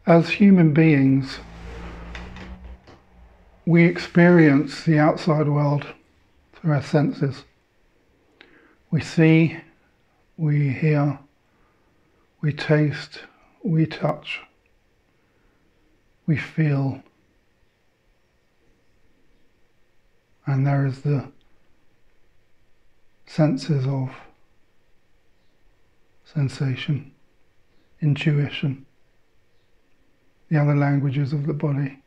As human beings, we experience the outside world through our senses. We see, we hear, we taste, we touch, we feel, and there is the senses of sensation, intuition, the other languages of the body,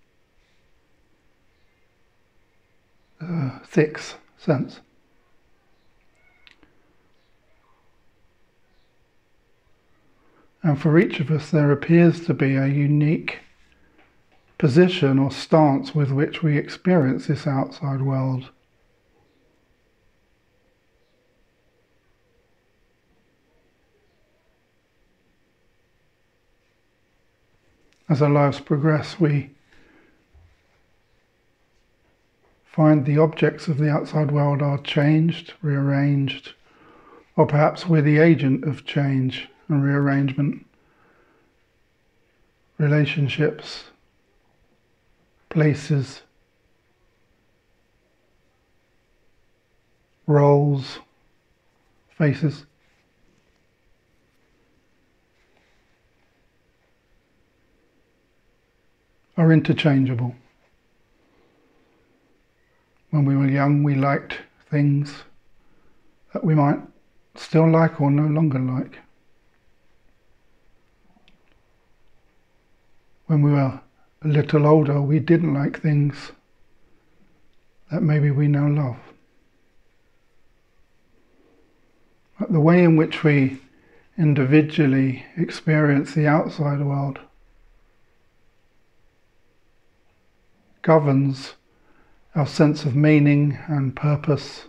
sixth sense. And for each of us there appears to be a unique position or stance with which we experience this outside world. As our lives progress, we find the objects of the outside world are changed, rearranged, or perhaps we're the agent of change and rearrangement. Relationships, places, roles, faces. Are interchangeable. When we were young, we liked things that we might still like or no longer like. When we were a little older, we didn't like things that maybe we now love. But the way in which we individually experience the outside world governs our sense of meaning and purpose,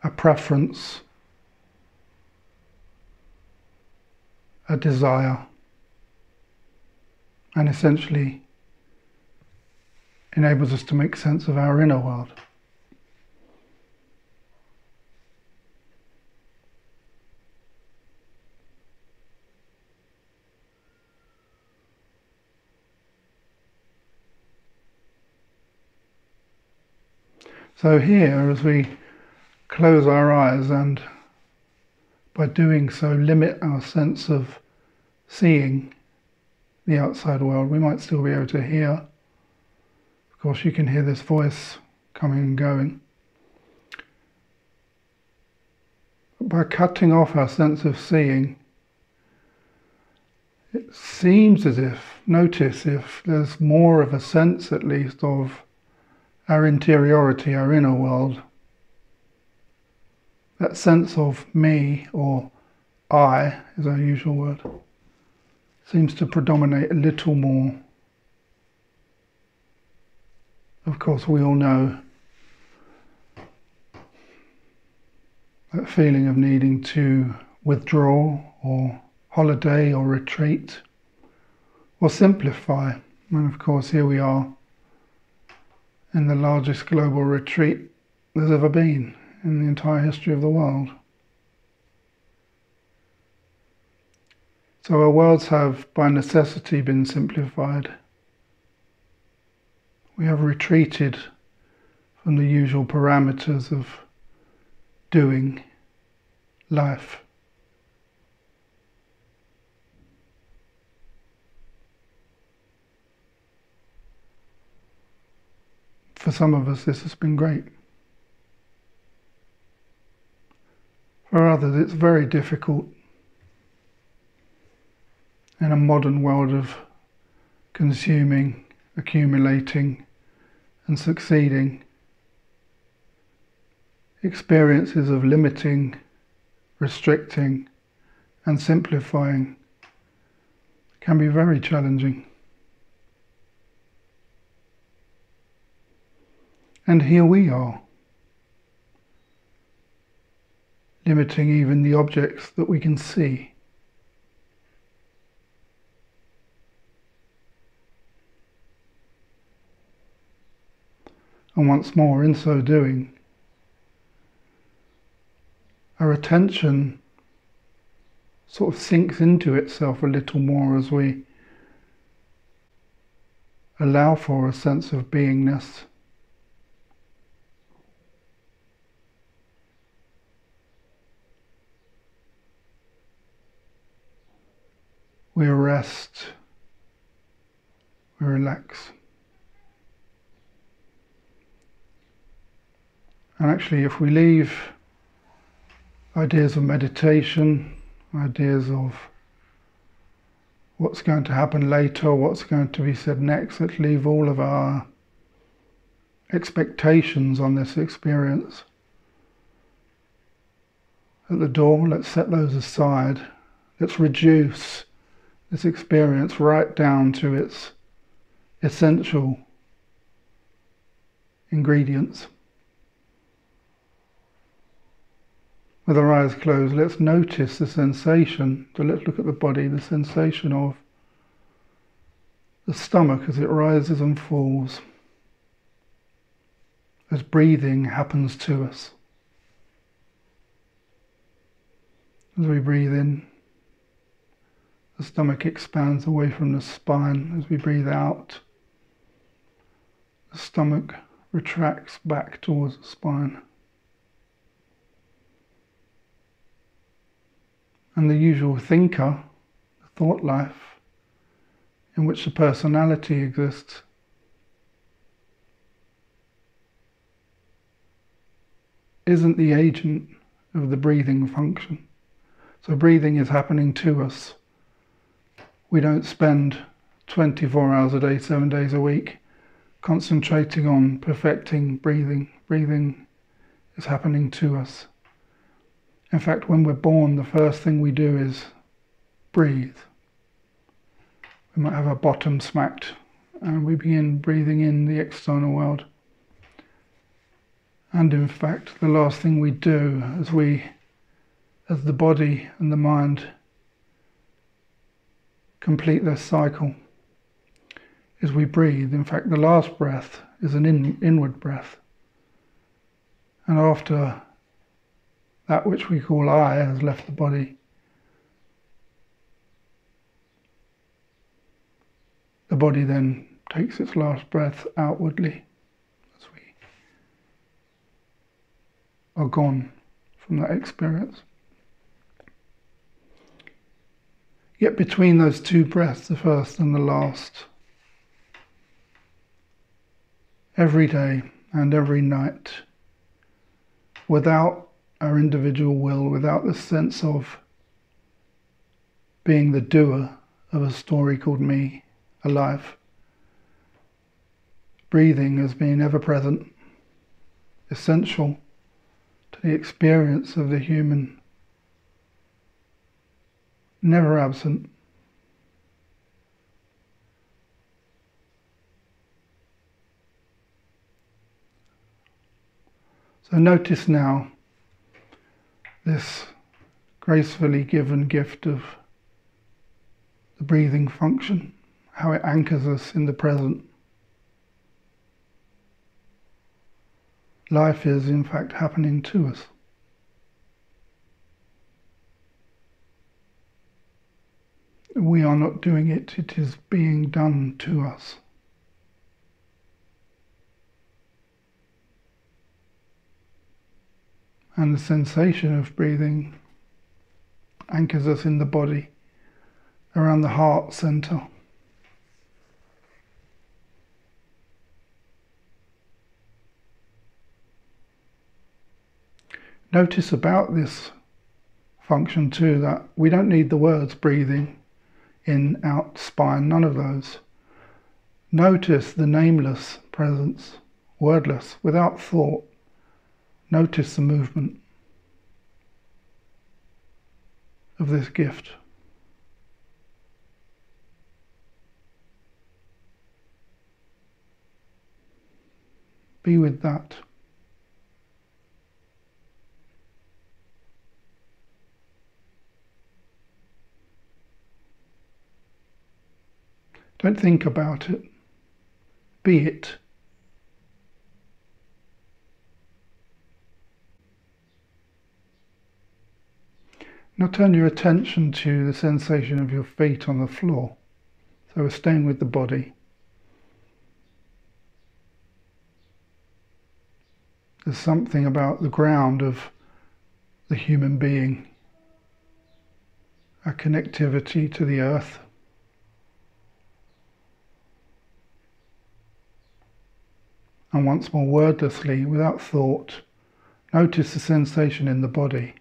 a preference, a desire, and essentially enables us to make sense of our inner world. So here, as we close our eyes and by doing so limit our sense of seeing the outside world, we might still be able to hear. Of course, you can hear this voice coming and going. But by cutting off our sense of seeing, it seems as if, notice if there's more of a sense at least of our interiority, our inner world. That sense of me, or I is our usual word, seems to predominate a little more. Of course, we all know that feeling of needing to withdraw or holiday or retreat or simplify. And of course, here we are in the largest global retreat there's ever been in the entire history of the world. So our worlds have by necessity been simplified. We have retreated from the usual parameters of doing life. For some of us, this has been great. For others, it's very difficult in a modern world of consuming, accumulating, and succeeding. Experiences of limiting, restricting, and simplifying can be very challenging. And here we are, limiting even the objects that we can see. And once more, in so doing, our attention sort of sinks into itself a little more as we allow for a sense of beingness. We rest, we relax. And actually, if we leave ideas of meditation, ideas of what's going to happen later, what's going to be said next, let's leave all of our expectations on this experience at the door. Let's set those aside. Let's reduce this experience right down to its essential ingredients. With our eyes closed, let's notice the sensation. So let's look at the body, the sensation of the stomach as it rises and falls, as breathing happens to us. As we breathe in, the stomach expands away from the spine. As we breathe out, the stomach retracts back towards the spine. And the usual thinker, the thought life, in which the personality exists, isn't the agent of the breathing function. So breathing is happening to us. We don't spend 24 hours a day, 7 days a week, concentrating on perfecting breathing. Breathing is happening to us. In fact, when we're born, the first thing we do is breathe. We might have our bottom smacked and we begin breathing in the external world. And in fact, the last thing we do as the body and the mind complete this cycle is we breathe. In fact, the last breath is an inward breath. And after that which we call I has left the body, the body then takes its last breath outwardly as we are gone from that experience. Yet between those two breaths, the first and the last, every day and every night, without our individual will, without the sense of being the doer of a story called me, alive, breathing has been ever present, essential to the experience of the human, never absent. So notice now this gracefully given gift of the breathing function, how it anchors us in the present. Life is in fact happening to us. We are not doing it, it is being done to us. And the sensation of breathing anchors us in the body, around the heart center. Notice about this function too that we don't need the words breathing, in, out, spine, none of those. Notice the nameless presence, wordless, without thought. Notice the movement of this gift. Be with that. Don't think about it. Be it. Now turn your attention to the sensation of your feet on the floor. So we're staying with the body. There's something about the ground of the human being, a connectivity to the earth. And once more, wordlessly, without thought, notice the sensation in the body.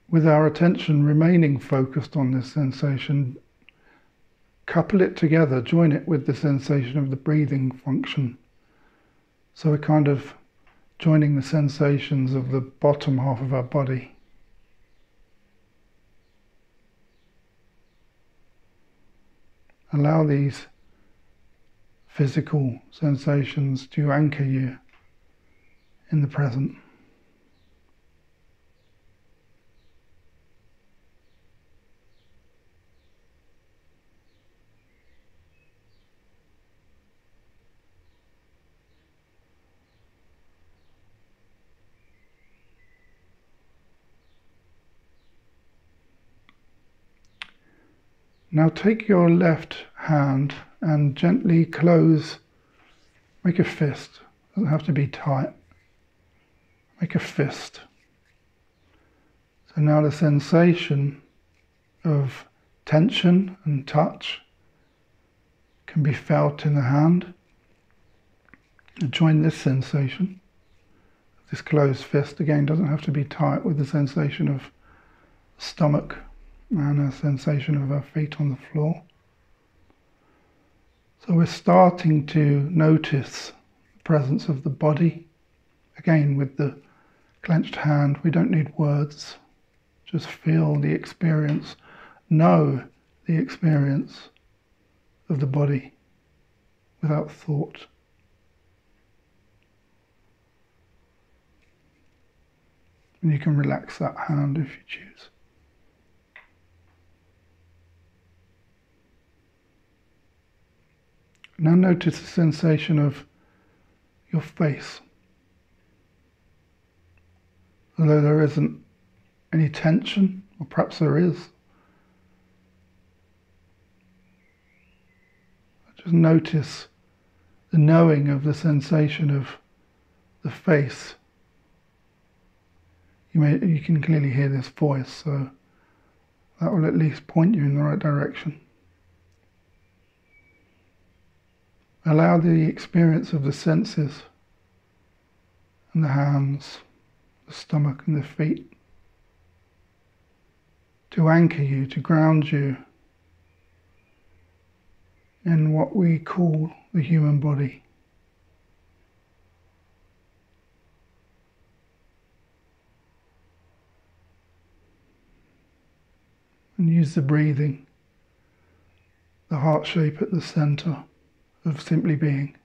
With our attention remaining focused on this sensation, couple it together, join it with the sensation of the breathing function. So we're kind of joining the sensations of the bottom half of our body. Allow these physical sensations to anchor you in the present. Now take your left hand and gently close, make a fist, it doesn't have to be tight, make a fist. So now the sensation of tension and touch can be felt in the hand. And join this sensation, this closed fist, again doesn't have to be tight, with the sensation of stomach and a sensation of our feet on the floor. So we're starting to notice the presence of the body. Again, with the clenched hand, we don't need words. Just feel the experience, know the experience of the body without thought. And you can relax that hand if you choose. Now notice the sensation of your face. Although there isn't any tension, or perhaps there is, just notice the knowing of the sensation of the face. You can clearly hear this voice, so that will at least point you in the right direction. Allow the experience of the senses and the hands, the stomach and the feet to anchor you, to ground you in what we call the human body. And use the breathing, the heart shape at the center of simply being.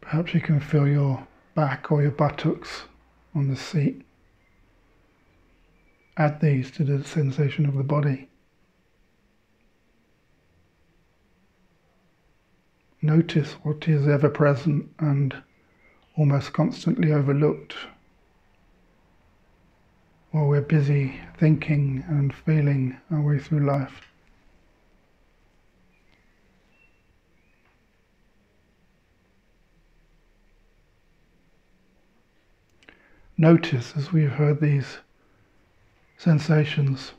Perhaps you can feel your back or your buttocks on the seat. Add these to the sensation of the body. Notice what is ever present and almost constantly overlooked while we're busy thinking and feeling our way through life. Notice, as we've heard these sensations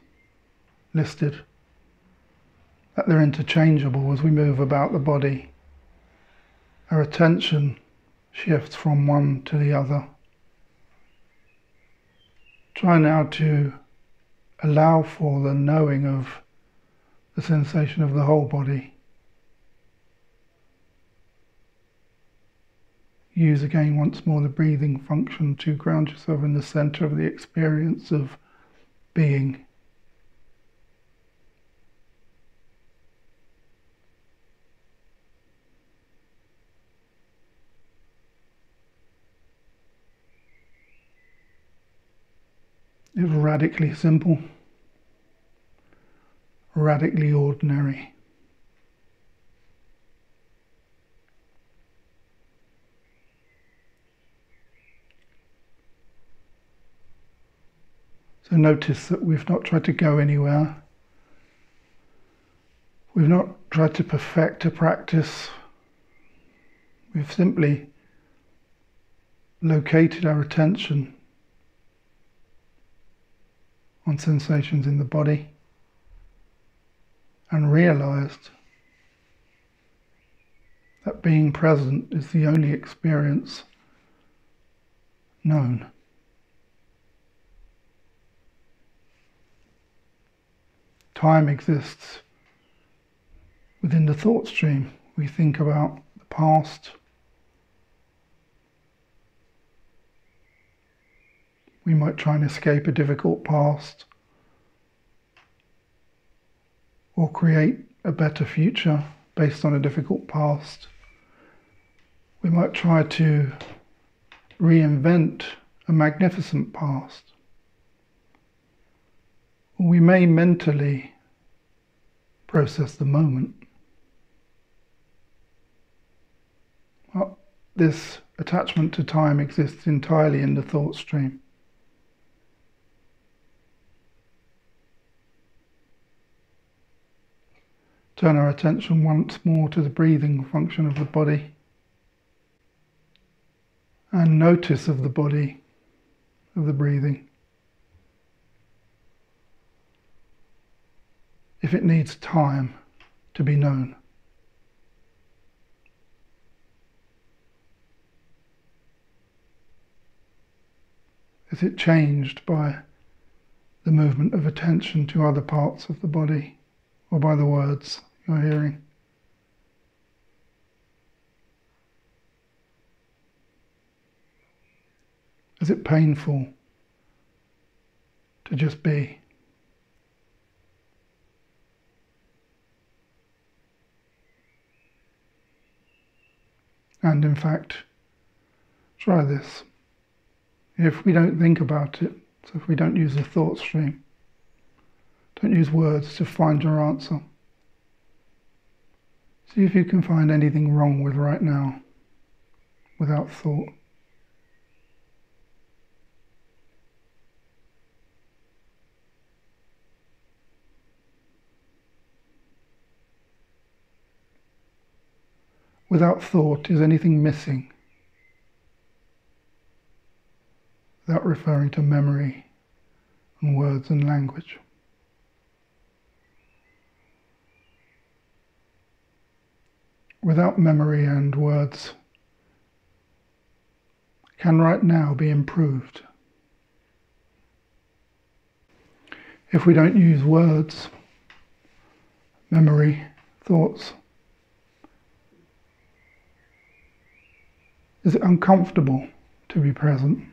listed, that they're interchangeable as we move about the body. Our attention shifts from one to the other, Try now to allow for the knowing of the sensation of the whole body. Use again once more the breathing function to ground yourself in the center of the experience of being. It's radically simple, radically ordinary. So notice that we've not tried to go anywhere. We've not tried to perfect a practice. We've simply located our attention on sensations in the body and realized that being present is the only experience known. Time exists within the thought stream. We think about the past. We might try and escape a difficult past or create a better future based on a difficult past. We might try to reinvent a magnificent past. Or we may mentally process the moment. Well, this attachment to time exists entirely in the thought stream. Turn our attention once more to the breathing function of the body and notice of the body, of the breathing. If it needs time to be known. Is it changed by the movement of attention to other parts of the body or by the words you're hearing? Is it painful to just be? And in fact, try this. If we don't think about it, so if we don't use the thought stream, don't use words to find your answer. See if you can find anything wrong with right now without thought. Without thought, is anything missing? Without referring to memory and words and language. Without memory and words, can right now be improved. If we don't use words, memory, thoughts, is it uncomfortable to be present?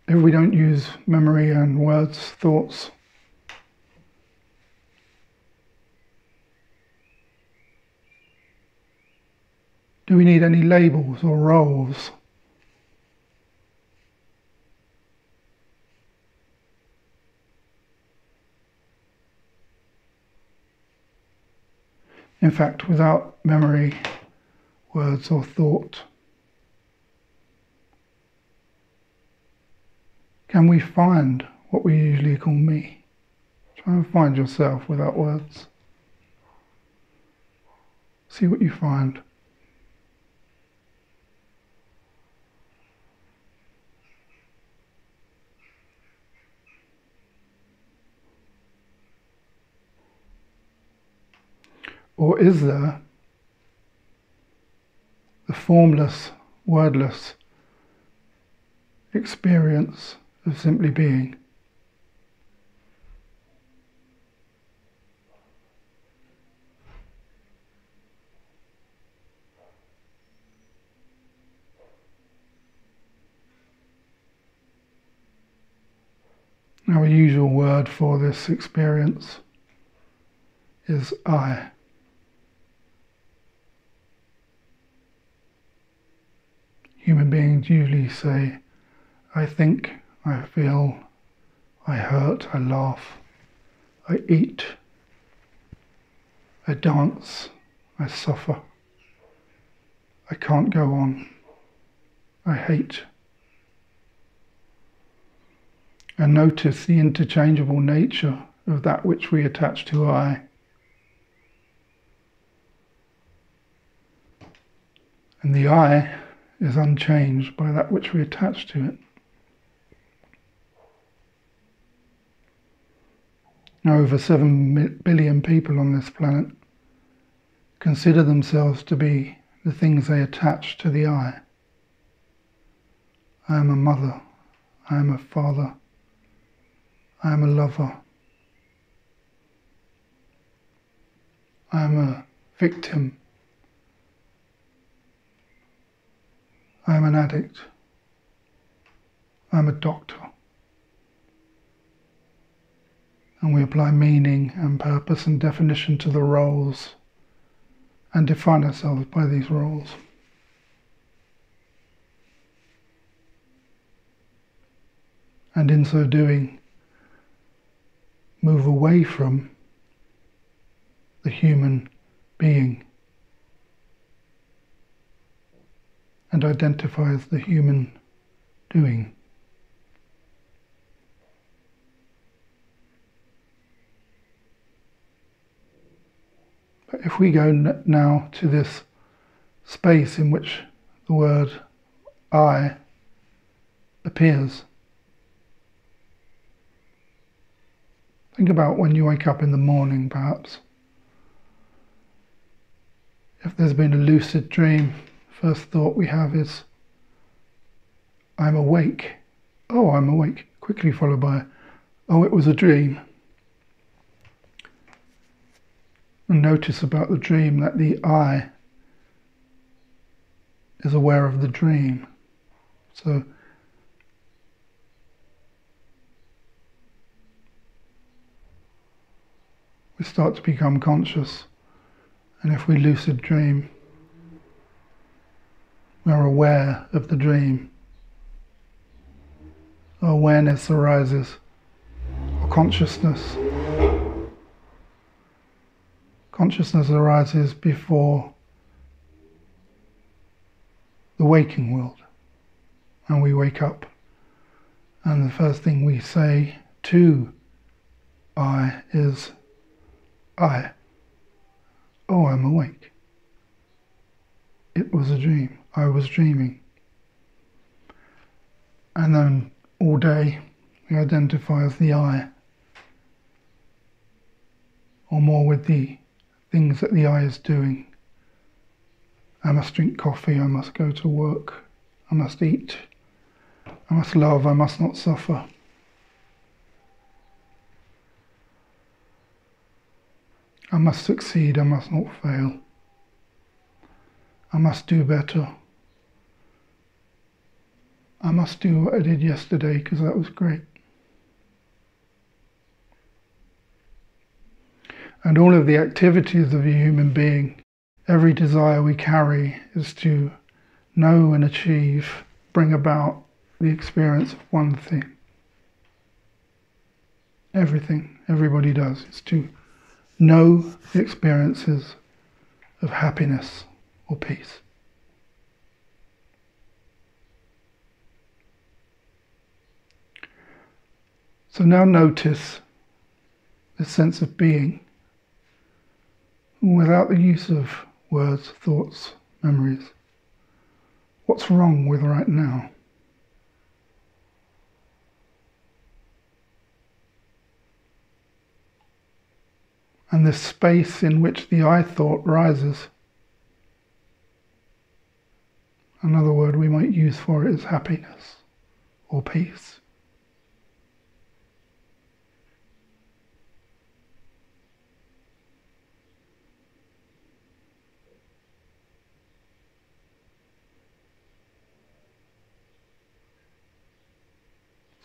If we don't use memory and words, thoughts, do we need any labels or roles? In fact, without memory, words or thought, can we find what we usually call me? Try and find yourself without words. See what you find. Or is there the formless, wordless experience of simply being? Our usual word for this experience is I. Human beings usually say, I think, I feel, I hurt, I laugh, I eat, I dance, I suffer, I can't go on, I hate. And notice the interchangeable nature of that which we attach to I. And the I is unchanged by that which we attach to it. Now, over 7 billion people on this planet consider themselves to be the things they attach to the I. I am a mother, I am a father, I am a lover, I am a victim, I am an addict, I am a doctor. And we apply meaning and purpose and definition to the roles and define ourselves by these roles. And in so doing, move away from the human being and identify as the human doing. But if we go now to this space in which the word I appears, think about when you wake up in the morning, perhaps. If there's been a lucid dream, first thought we have is, I'm awake. Oh, I'm awake. Quickly followed by, oh, it was a dream. And notice about the dream that the I is aware of the dream. So we start to become conscious, and if we lucid dream, we're aware of the dream. Awareness arises, or consciousness. Consciousness arises before the waking world, and we wake up, and the first thing we say to I is, I. Oh, I'm awake. It was a dream. I was dreaming. And then all day we identify as the I, or more with the things that the I is doing. I must drink coffee, I must go to work, I must eat, I must love, I must not suffer. I must succeed, I must not fail. I must do better. I must do what I did yesterday because that was great. And all of the activities of a human being, every desire we carry is to know and achieve, bring about the experience of one thing. Everything everybody does is to know the experiences of happiness or peace. So now notice the sense of being without the use of words, thoughts, memories. What's wrong with right now? And this space in which the I thought rises. Another word we might use for it is happiness or peace.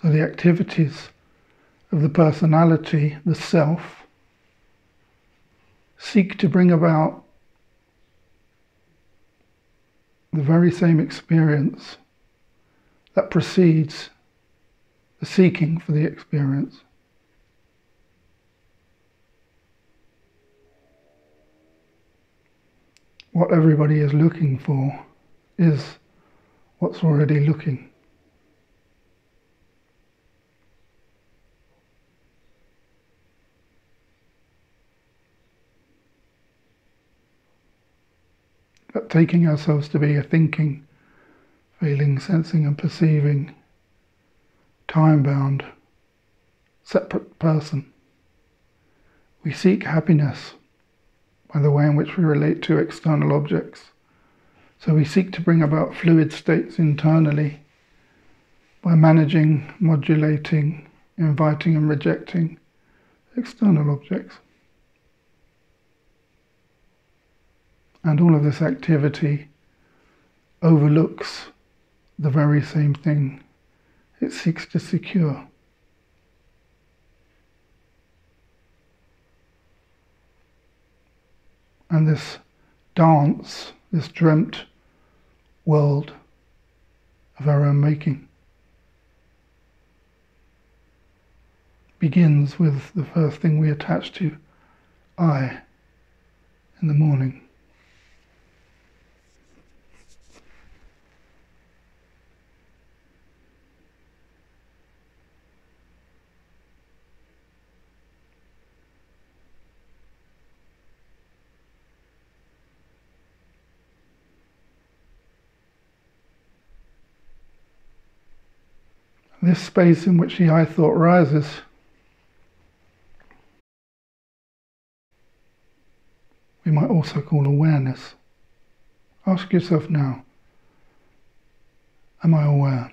So the activities of the personality, the self, seek to bring about the very same experience that precedes the seeking for the experience. What everybody is looking for is what's already looking. But taking ourselves to be a thinking, feeling, sensing and perceiving, time-bound, separate person, we seek happiness by the way in which we relate to external objects. So we seek to bring about fluid states internally by managing, modulating, inviting and rejecting external objects. And all of this activity overlooks the very same thing it seeks to secure. And this dance, this dreamt world of our own making, begins with the first thing we attach to I in the morning. This space in which the I thought rises we might also call awareness. Ask yourself now, am I aware?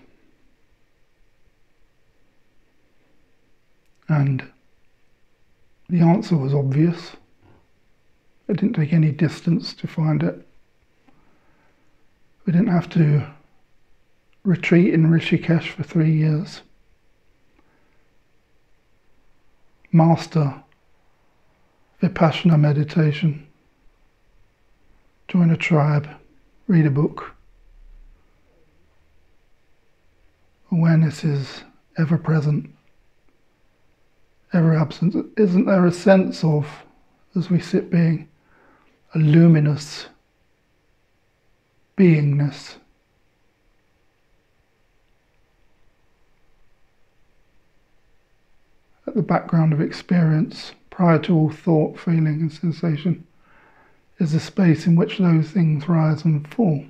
And the answer was obvious. It didn't take any distance to find it. We didn't have to retreat in Rishikesh for 3 years, master Vipassana meditation, join a tribe, read a book. Awareness is ever present, ever absent. Isn't there a sense of, as we sit being, a luminous beingness? At the background of experience, prior to all thought, feeling and sensation, is the space in which those things rise and fall.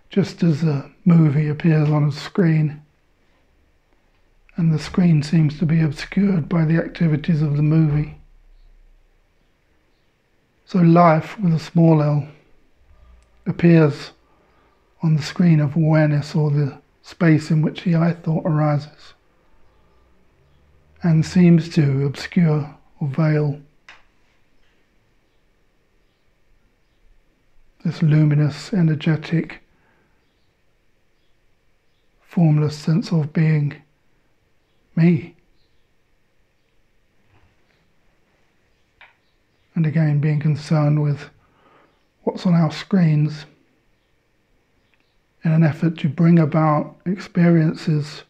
Just as a movie appears on a screen, and the screen seems to be obscured by the activities of the movie, so life, with a small l, appears on the screen of awareness, or the space in which the I thought arises, and seems to obscure or veil this luminous, energetic, formless sense of being me. And again, being concerned with what's on our screens in an effort to bring about experiences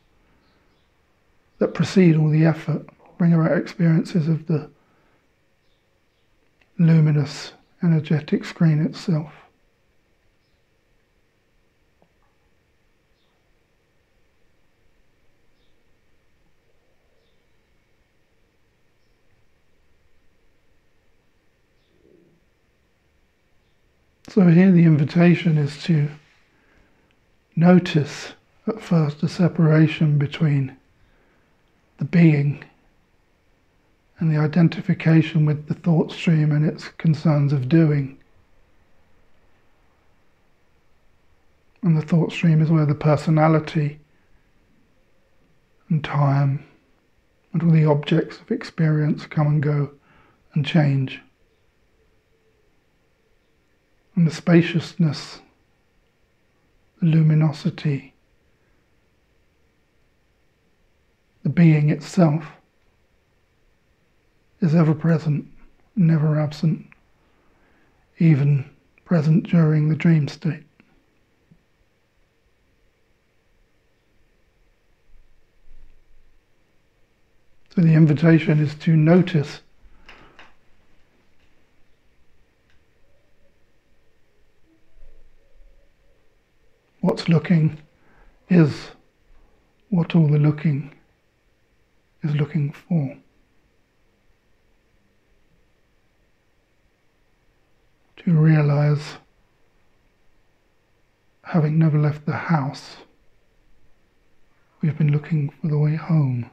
that precede all the effort, bring about experiences of the luminous, energetic screen itself. So here the invitation is to notice at first a separation between the being and the identification with the thought stream and its concerns of doing. And the thought stream is where the personality and time and all the objects of experience come and go and change. And the spaciousness, the luminosity, the being itself is ever present, never absent, even present during the dream state. So the invitation is to notice what's looking is what all the looking is looking for. To realize, having never left the house, we've been looking for the way home.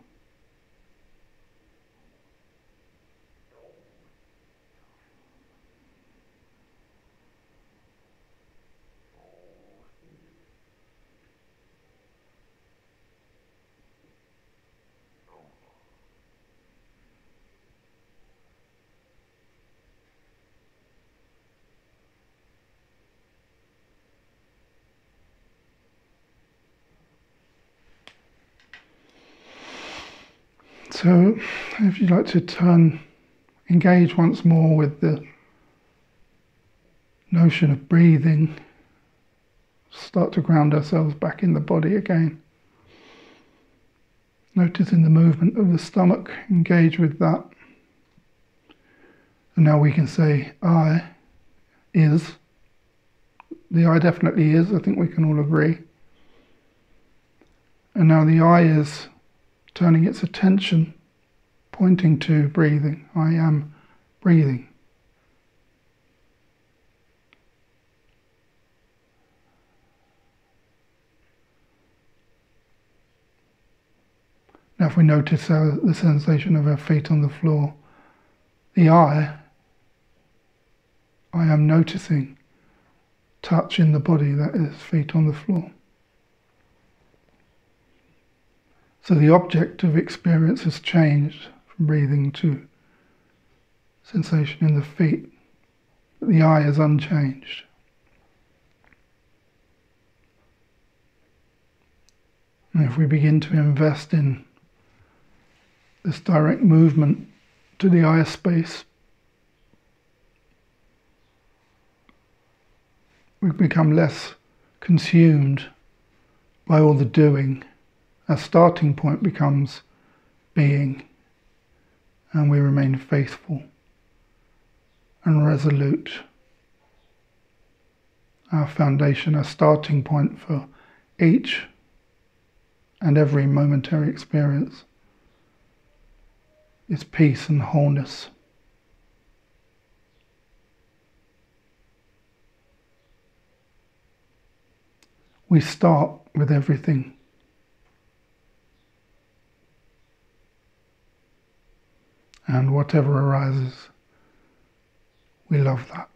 So, if you'd like to engage once more with the notion of breathing, start to ground ourselves back in the body again. Noticing the movement of the stomach, engage with that. And now we can say, I is. The I definitely is, I think we can all agree. And now the I is turning its attention, pointing to breathing. I am breathing. Now if we notice the sensation of our feet on the floor, the I am noticing touch in the body, that is feet on the floor. So the object of experience has changed from breathing to sensation in the feet, but the I is unchanged. And if we begin to invest in this direct movement to the I space, we become less consumed by all the doing. Our starting point becomes being, and we remain faithful and resolute. Our foundation, our starting point for each and every momentary experience is peace and wholeness. We start with everything. And whatever arises, we love that.